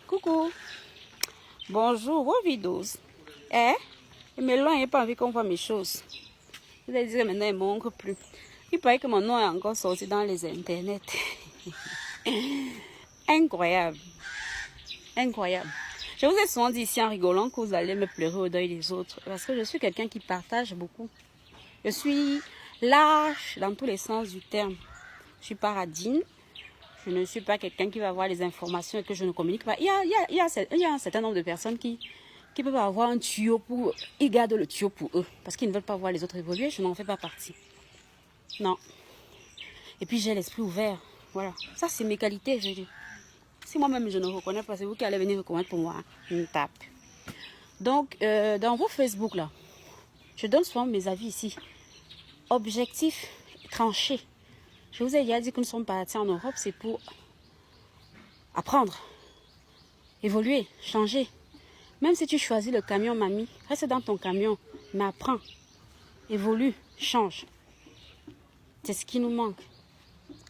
Coucou. Bonjour, vos vidéos. Eh? Mais loin, il n'a pas envie qu'on voit mes choses. Vous allez dire que maintenant, il ne manque plus. Il paraît que mon nom est encore sorti dans les internets. Incroyable. Incroyable. Je vous ai souvent dit ici en rigolant que vous allez me pleurer au deuil des autres. Parce que je suis quelqu'un qui partage beaucoup. Je suis lâche dans tous les sens du terme. Je suis paradine. Je ne suis pas quelqu'un qui va avoir les informations et que je ne communique pas. Il y a un certain nombre de personnes qui peuvent avoir un tuyau pour... Ils gardent le tuyau pour eux. Parce qu'ils ne veulent pas voir les autres évoluer. Je n'en fais pas partie. Non. Et puis j'ai l'esprit ouvert. Voilà. Ça, c'est mes qualités, je dis. Si moi-même je ne reconnais pas, c'est vous qui allez venir reconnaître pour moi. Une tape. Donc, dans vos Facebook, là, je donne souvent mes avis ici. Objectifs, tranchés. Je vous ai déjà dit que nous sommes partis en Europe, c'est pour apprendre, évoluer, changer. Même si tu choisis le camion, mamie, reste dans ton camion, mais apprends, évolue, change. C'est ce qui nous manque.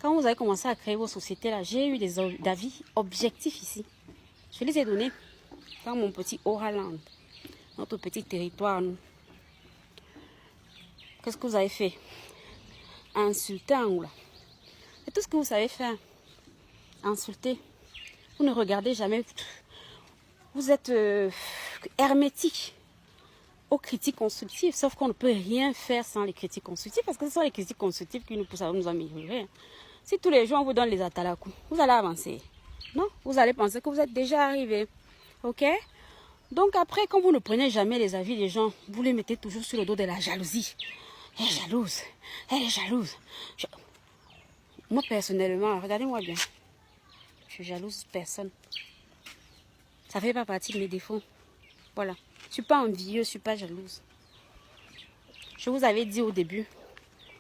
Quand vous avez commencé à créer vos sociétés, là, j'ai eu des avis objectifs ici. Je les ai donnés dans mon petit Oraland, notre petit territoire. Qu'est-ce que vous avez fait? Insulter en là. C'est tout ce que vous savez faire. Insulter. Vous ne regardez jamais. Vous êtes hermétique aux critiques constructives. Sauf qu'on ne peut rien faire sans les critiques constructives. Parce que ce sont les critiques constructives qui nous poussent à nous améliorer. Si tous les jours on vous donne les atalakou, vous allez avancer. Non, vous allez penser que vous êtes déjà arrivé. Ok? Donc après, quand vous ne prenez jamais les avis des gens, vous les mettez toujours sur le dos de la jalousie. Elle est jalouse. Elle est jalouse. Moi, personnellement, regardez-moi bien. Je suis jalouse de personne. Ça ne fait pas partie de mes défauts. Voilà. Je ne suis pas envieuse, je ne suis pas jalouse. Je vous avais dit au début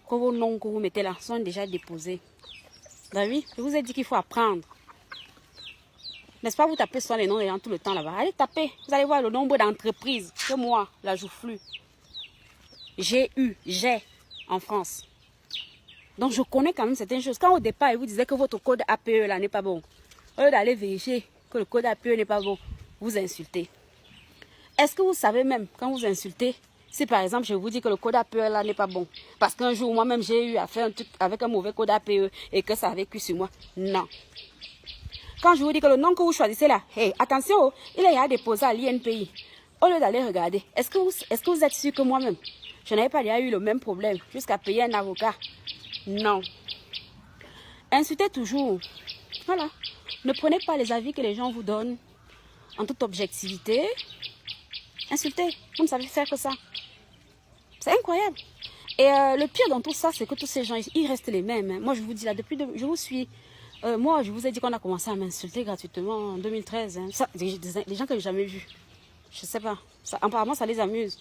que vos noms que vous mettez là sont déjà déposés. Ben oui, je vous ai dit qu'il faut apprendre. N'est-ce pas, vous tapez sur les noms des gens tout le temps là-bas. Allez taper. Vous allez voir le nombre d'entreprises que moi, la Joufflue, j'ai en France. Donc, je connais quand même certaines choses. Quand au départ, il vous disait que votre code APE là n'est pas bon, au lieu d'aller vérifier que le code APE n'est pas bon, vous insultez. Est-ce que vous savez même, quand vous insultez, si par exemple, je vous dis que le code APE là n'est pas bon, parce qu'un jour, moi-même, j'ai eu à faire un truc avec un mauvais code APE et que ça a vécu sur moi? Non. Quand je vous dis que le nom que vous choisissez là, hey, attention, il est à déposer à l'INPI. Au lieu d'aller regarder, est-ce que vous êtes sûr que moi-même, je n'avais pas déjà eu le même problème jusqu'à payer un avocat? Non. Insultez toujours. Voilà. Ne prenez pas les avis que les gens vous donnent en toute objectivité. Insultez. Vous ne savez faire que ça. C'est incroyable. Et le pire dans tout ça, c'est que tous ces gens, ils restent les mêmes. Hein. Moi, je vous dis là, je vous suis. Moi, je vous ai dit qu'on a commencé à m'insulter gratuitement en 2013. Hein. Ça, des gens que je n'ai jamais vus. Je ne sais pas. Ça, apparemment, ça les amuse.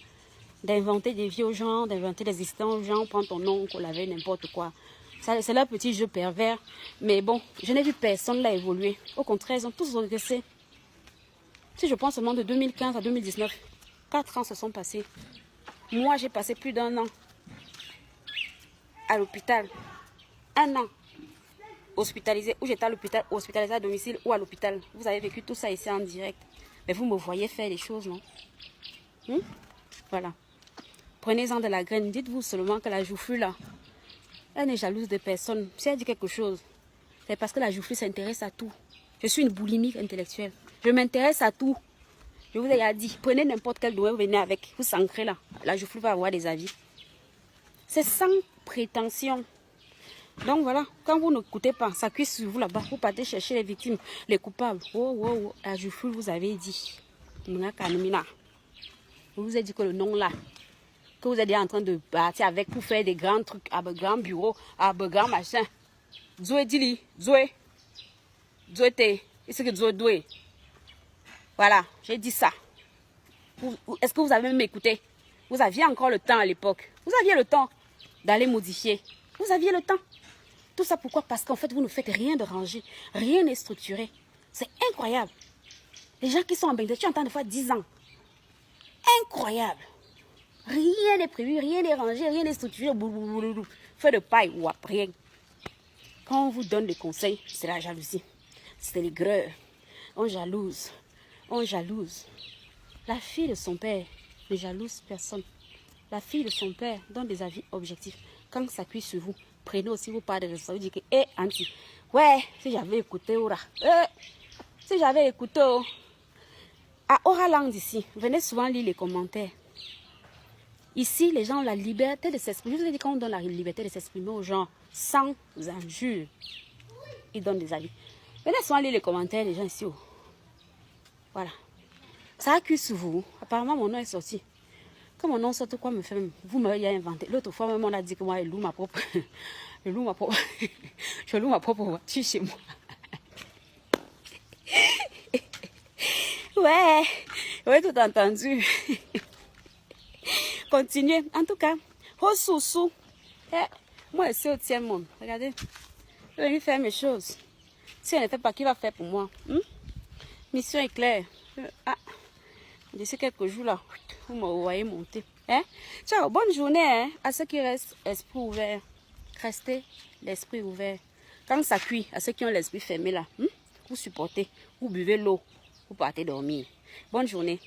D'inventer des vies aux gens, d'inventer des histoires aux gens, prendre ton nom, qu'on l'avait, n'importe quoi. C'est leur petit jeu pervers. Mais bon, je n'ai vu personne là évoluer. Au contraire, ils ont tous régressé. Si je pense seulement de 2015 à 2019, 4 ans se sont passés. Moi, j'ai passé plus d'1 an à l'hôpital. 1 an hospitalisé, ou j'étais à l'hôpital, hospitalisé à domicile ou à l'hôpital. Vous avez vécu tout ça ici en direct. Mais vous me voyez faire les choses, non? Voilà. Prenez-en de la graine. Dites-vous seulement que la Joufflue, là, elle n'est jalouse de personne. Si elle dit quelque chose, c'est parce que la Joufflue s'intéresse à tout. Je suis une boulimique intellectuelle. Je m'intéresse à tout. Je vous ai déjà dit, prenez n'importe quel doigt, vous venez avec. Vous s'ancrez là. La Joufflue va avoir des avis. C'est sans prétention. Donc voilà, quand vous n'écoutez pas, ça cuit sur vous là-bas. Vous partez chercher les victimes, les coupables. Oh, la Joufflue vous avez dit. Je vous ai dit que le nom là, que vous êtes en train de partir avec pour faire des grands trucs, à des grands bureaux, à des grands machins. Zoé Dili, Zoé Té, est-ce que Zoé? Voilà, j'ai dit ça. Est-ce que vous avez même écouté? Vous aviez encore le temps à l'époque. Vous aviez le temps d'aller modifier. Vous aviez le temps. Tout ça pourquoi? Parce qu'en fait, vous ne faites rien de rangé. Rien n'est structuré. C'est incroyable. Les gens qui sont en Bangladesh, tu entends des fois 10 ans. Incroyable. Rien n'est prévu, rien n'est rangé, rien n'est structuré. Feu de paille ou rien. Quand on vous donne des conseils, c'est la jalousie. C'est l'aigreur. On jalouse. On jalouse. La fille de son père ne jalouse personne. La fille de son père donne des avis objectifs. Quand ça cuit sur vous, prenez aussi vos parts de responsabilité. Vous dites que, Auntie, ouais, si j'avais écouté, si j'avais écouté, à Oralang ici, venez souvent lire les commentaires. Ici, les gens ont la liberté de s'exprimer. Je vous ai dit qu'on donne la liberté de s'exprimer aux gens sans injure. Ils donnent des avis. Venez souvent lire les commentaires des gens ici. Voilà. Ça a cuit sur vous. Apparemment, mon nom est sorti. Quand mon nom sort, quoi me fait, vous m'avez inventé. L'autre fois, même, on a dit que moi, je loue ma propre. Je loue ma propre. Je loue ma propre voiture chez moi. Ouais, tout entendu. Continuez. En tout cas, au sous-sous. Moi, je suis au tiers monde. Regardez. Je vais venir faire mes choses. Si elle ne fait pas, qui va faire pour moi? Mission est claire. D'ici quelques jours là, vous me voyez monter. Ciao, bonne journée à ceux qui restent esprit ouvert. Restez l'esprit ouvert. Quand ça cuit, à ceux qui ont l'esprit fermé là, vous supportez, vous buvez l'eau, vous partez dormir. Bonne journée.